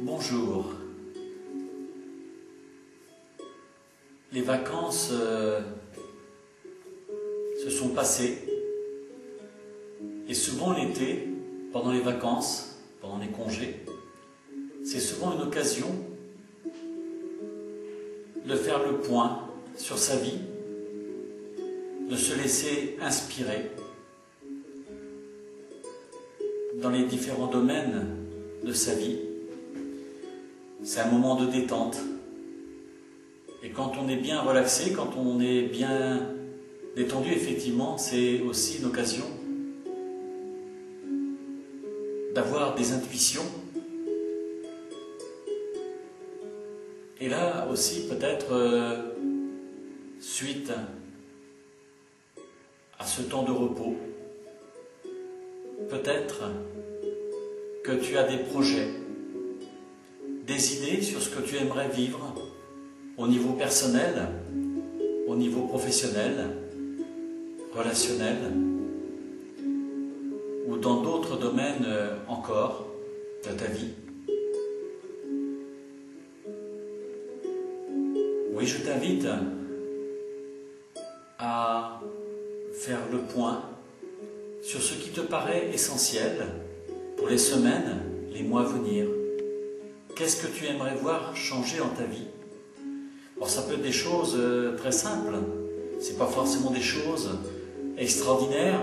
Bonjour. Les vacances se sont passées et souvent l'été, pendant les vacances, pendant les congés, c'est souvent une occasion de faire le point sur sa vie, de se laisser inspirer dans les différents domaines de sa vie. C'est un moment de détente. Et quand on est bien relaxé, quand on est bien détendu, effectivement, c'est aussi une occasion d'avoir des intuitions. Et là aussi, peut-être, suite à ce temps de repos, peut-être que tu as des projets, des idées sur ce que tu aimerais vivre au niveau personnel, au niveau professionnel, relationnel, ou dans d'autres domaines encore de ta vie. Oui, je t'invite à faire le point sur ce qui te paraît essentiel pour les semaines, les mois à venir. Qu'est-ce que tu aimerais voir changer dans ta vie? Alors ça peut être des choses très simples, c'est pas forcément des choses extraordinaires,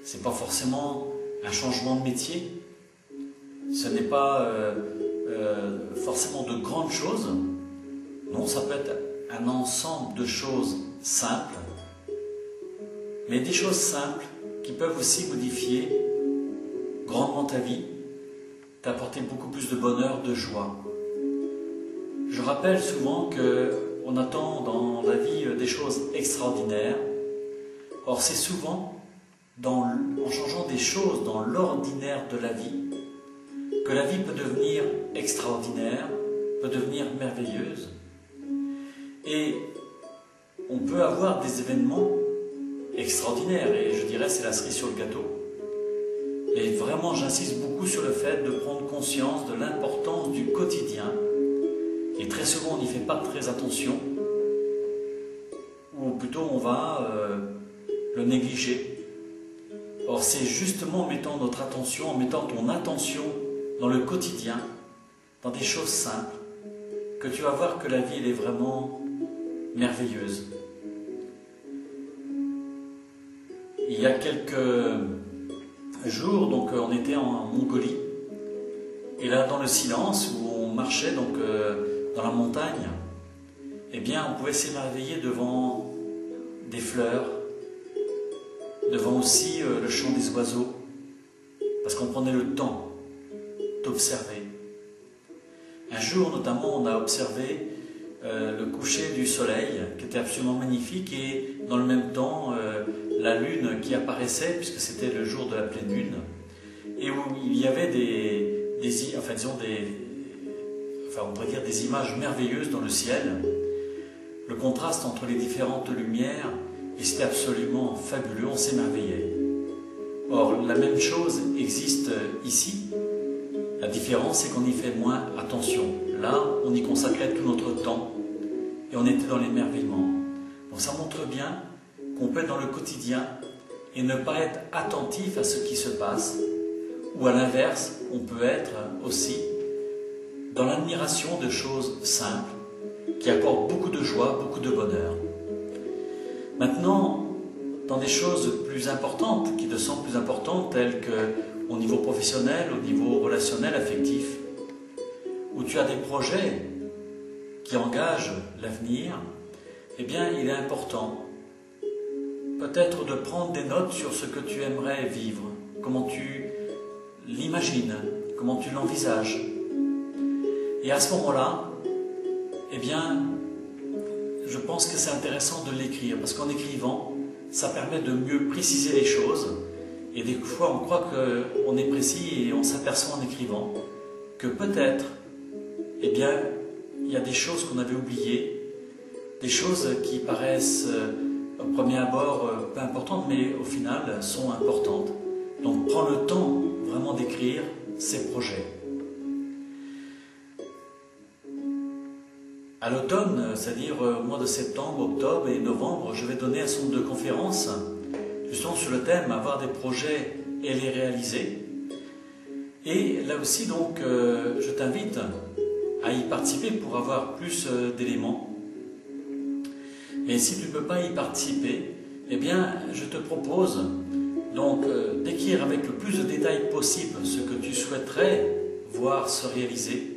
c'est pas forcément un changement de métier, ce n'est pas forcément de grandes choses, non, ça peut être un ensemble de choses simples, mais des choses simples qui peuvent aussi modifier grandement ta vie, t'apporter beaucoup plus de bonheur, de joie. Je rappelle souvent qu'on attend dans la vie des choses extraordinaires. Or, c'est souvent en changeant des choses dans l'ordinaire de la vie que la vie peut devenir extraordinaire, peut devenir merveilleuse. Et on peut avoir des événements extraordinaires, et je dirais c'est la cerise sur le gâteau. Et vraiment, j'insiste beaucoup sur le fait de prendre conscience de l'importance du quotidien. Et très souvent, on n'y fait pas très attention, ou plutôt on va le négliger. Or, c'est justement en mettant notre attention, en mettant ton attention dans le quotidien, dans des choses simples, que tu vas voir que la vie, elle est vraiment merveilleuse. Il y a quelques jours, donc on était en Mongolie, et là, dans le silence, où on marchait donc dans la montagne, eh bien, on pouvait s'émerveiller devant des fleurs, devant aussi le chant des oiseaux, parce qu'on prenait le temps d'observer. Un jour, notamment, on a observé le coucher du soleil, qui était absolument magnifique, et dans le même temps, la lune qui apparaissait, puisque c'était le jour de la pleine lune, et où il y avait on pourrait dire des images merveilleuses dans le ciel, le contraste entre les différentes lumières, et c'était absolument fabuleux, on s'émerveillait. Or, la même chose existe ici. La différence, c'est qu'on y fait moins attention. Là, on y consacrait tout notre temps, et on était dans l'émerveillement. Donc ça montre bien qu'on peut être dans le quotidien et ne pas être attentif à ce qui se passe, ou à l'inverse, on peut être aussi dans l'admiration de choses simples qui apportent beaucoup de joie, beaucoup de bonheur. Maintenant, dans des choses plus importantes, qui te semblent plus importantes, telles qu'au niveau professionnel, au niveau relationnel, affectif, où tu as des projets qui engagent l'avenir, eh bien, il est important peut-être de prendre des notes sur ce que tu aimerais vivre, comment tu l'imagines, comment tu l'envisages. Et à ce moment-là, eh bien, je pense que c'est intéressant de l'écrire, parce qu'en écrivant, ça permet de mieux préciser les choses. Et des fois, on croit qu'on est précis et on s'aperçoit en écrivant que peut-être, eh bien, il y a des choses qu'on avait oubliées, des choses qui paraissent au premier abord peu importantes, mais au final sont importantes. Donc, prends le temps vraiment d'écrire ces projets. À l'automne, c'est-à-dire au mois de septembre, octobre et novembre, je vais donner un certain nombre de conférences justement sur le thème avoir des projets et les réaliser. Et là aussi, donc, je t'invite à y participer pour avoir plus d'éléments. Et si tu ne peux pas y participer, eh bien, je te propose donc d'écrire avec le plus de détails possible ce que tu souhaiterais voir se réaliser,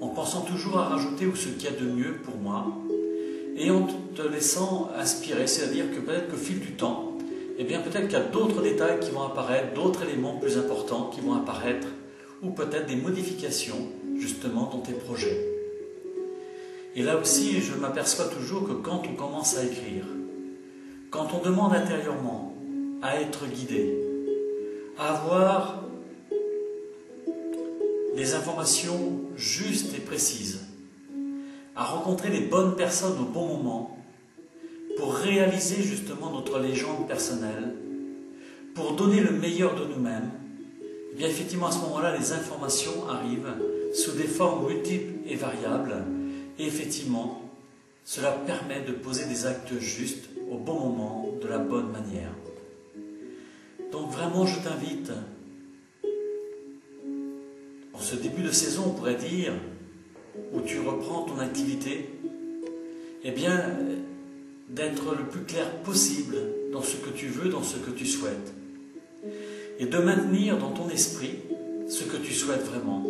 en pensant toujours à rajouter ou ce qu'il y a de mieux pour moi, et en te laissant inspirer, c'est-à-dire que peut-être qu'au fil du temps, eh bien peut-être qu'il y a d'autres détails qui vont apparaître, d'autres éléments plus importants qui vont apparaître, ou peut-être des modifications justement dans tes projets. Et là aussi, je m'aperçois toujours que quand on commence à écrire, quand on demande intérieurement à être guidé, à avoir des informations justes et précises, à rencontrer les bonnes personnes au bon moment, pour réaliser justement notre légende personnelle, pour donner le meilleur de nous-mêmes, et bien effectivement à ce moment-là, les informations arrivent sous des formes multiples et variables, et effectivement, cela permet de poser des actes justes au bon moment, de la bonne manière. Donc vraiment, je t'invite, en ce début de saison, on pourrait dire, où tu reprends ton activité, eh bien, d'être le plus clair possible dans ce que tu veux, dans ce que tu souhaites. Et de maintenir dans ton esprit ce que tu souhaites vraiment.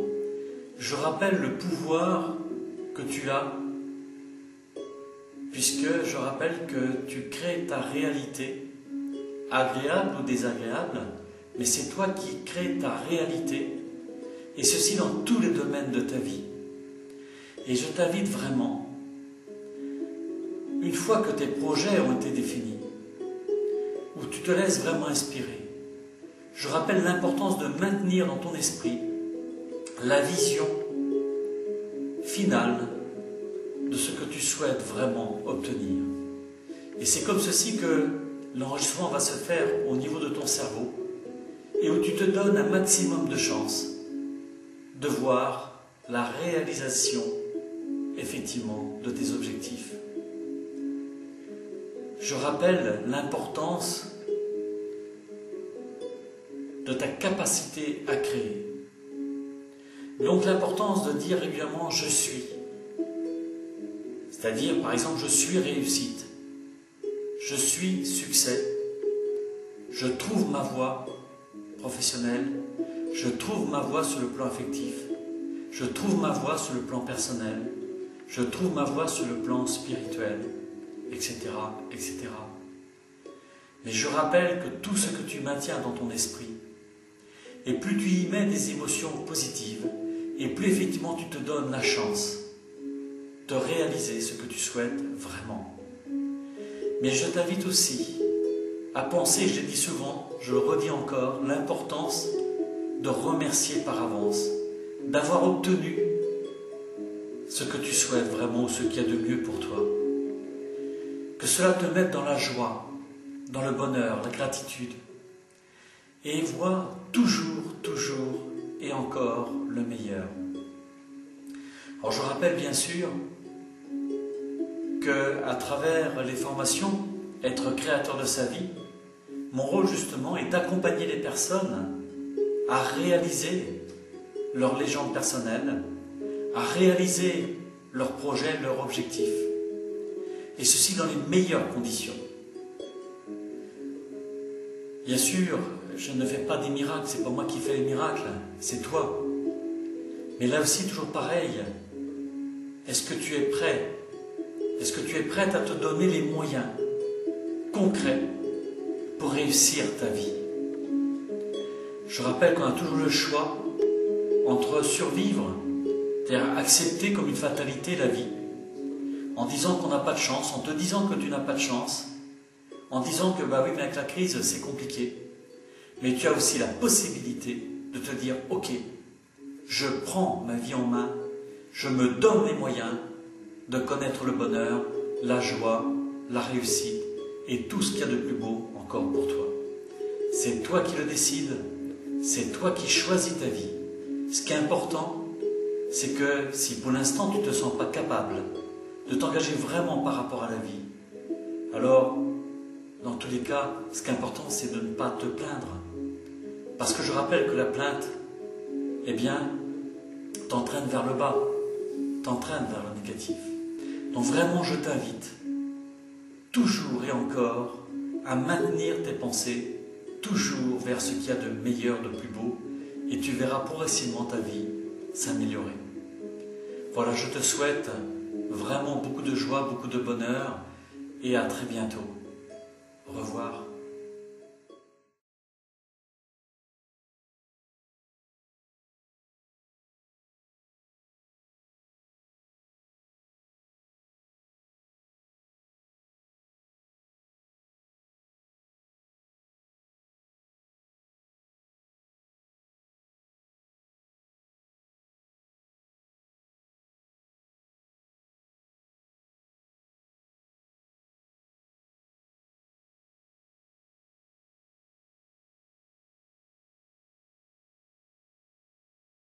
Je rappelle le pouvoir que tu as, puisque je rappelle que tu crées ta réalité, agréable ou désagréable, mais c'est toi qui crées ta réalité, et ceci dans tous les domaines de ta vie. Et je t'invite vraiment, une fois que tes projets ont été définis, où tu te laisses vraiment inspirer, je rappelle l'importance de maintenir dans ton esprit la vision finale de ce que tu souhaites vraiment obtenir. Et c'est comme ceci que l'enregistrement va se faire au niveau de ton cerveau et où tu te donnes un maximum de chances de voir la réalisation effectivement de tes objectifs. Je rappelle l'importance de ta capacité à créer. Donc l'importance de dire régulièrement « je suis ». C'est-à-dire, par exemple, je suis réussite, je suis succès, je trouve ma voie professionnelle, je trouve ma voie sur le plan affectif, je trouve ma voie sur le plan personnel, je trouve ma voie sur le plan spirituel, etc., etc. Mais je rappelle que tout ce que tu maintiens dans ton esprit, et plus tu y mets des émotions positives, et plus effectivement tu te donnes la chance de réaliser ce que tu souhaites vraiment. Mais je t'invite aussi à penser, je l'ai dit souvent, je le redis encore, l'importance de remercier par avance, d'avoir obtenu ce que tu souhaites vraiment, ou ce qu'il y a de mieux pour toi. Que cela te mette dans la joie, dans le bonheur, la gratitude, et voir toujours, toujours et encore le meilleur. Alors je rappelle bien sûr qu'à travers les formations, être créateur de sa vie, mon rôle justement est d'accompagner les personnes à réaliser leur légende personnelle, à réaliser leurs projets, leurs objectifs. Et ceci dans les meilleures conditions. Bien sûr, je ne fais pas des miracles, c'est pas moi qui fais les miracles, c'est toi. Mais là aussi, toujours pareil, est-ce que tu es prêt? Est-ce que tu es prête à te donner les moyens concrets pour réussir ta vie? Je rappelle qu'on a toujours le choix entre survivre, c'est-à-dire accepter comme une fatalité la vie, en disant qu'on n'a pas de chance, en te disant que tu n'as pas de chance, en disant que bah oui, mais avec la crise c'est compliqué. Mais tu as aussi la possibilité de te dire ok, je prends ma vie en main, je me donne les moyens de connaître le bonheur, la joie, la réussite et tout ce qu'il y a de plus beau encore pour toi. C'est toi qui le décides, c'est toi qui choisis ta vie. Ce qui est important, c'est que si pour l'instant tu ne te sens pas capable de t'engager vraiment par rapport à la vie. Alors, dans tous les cas, ce qui est important, c'est de ne pas te plaindre. Parce que je rappelle que la plainte, eh bien, t'entraîne vers le bas, t'entraîne vers le négatif. Donc vraiment, je t'invite, toujours et encore, à maintenir tes pensées, toujours vers ce qu'il y a de meilleur, de plus beau, et tu verras progressivement ta vie s'améliorer. Voilà, je te souhaite vraiment beaucoup de joie, beaucoup de bonheur, et à très bientôt. Au revoir.